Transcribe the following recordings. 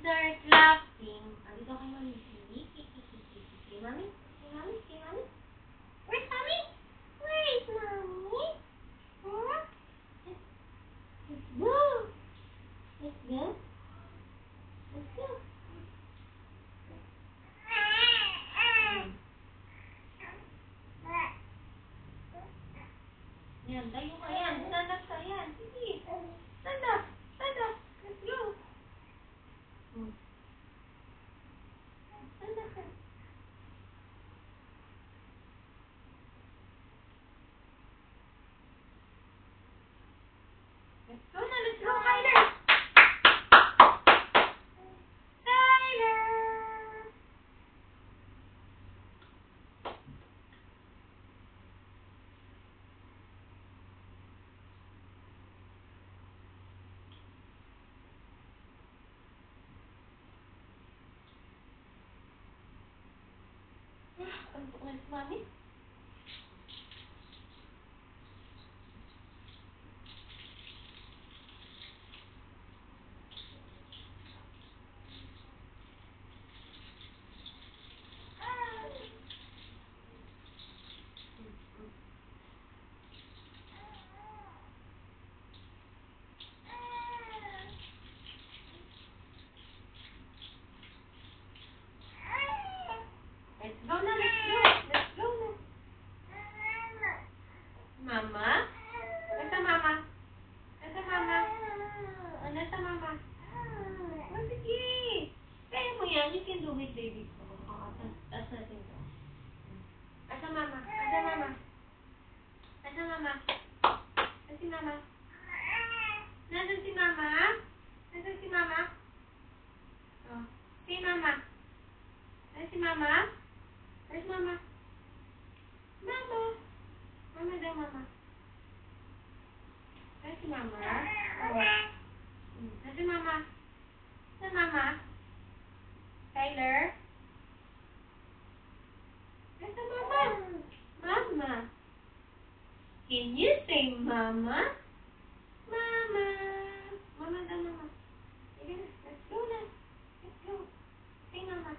start laughing. Dito kay Mami. Kay Mami? Kay Mami? Kay Mami? Where's Mami? Where is Mami? Huh? Let's go. Let's go. Let's go. Yan, tayo ka yan. Stand up ka yan. Sige. Stand up. Stand up. Let's go. Stand up ka. Let's go na. Let's go, Kyler. Kyler. Antok na si Mami. Let's go na, let's go. Let's go na. Mama? Nasa Mama? Nasa Mama? Nasa Mama? Oh, sige. Kaya mo yan. You can do it, baby. Tas natin to. Nasa Mama? Nasa Mama? Nasa Mama? Nasa si Mama? Nasa si Mama? Nasa si Mama? Oh. Si Mama? Nasa si Mama? Where's Mama? Mama. Mama daw, Mama. Where's si Mama? Oh. Where's si Mama? Where's Mama? Tyler? Where's the Mama? Mama. Can you say Mama? Mama. Mama daw, Mama. Sige na. Let's go na. Let's go. Say Mama.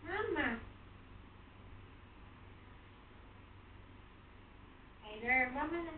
Mama. Tyler, Mama na.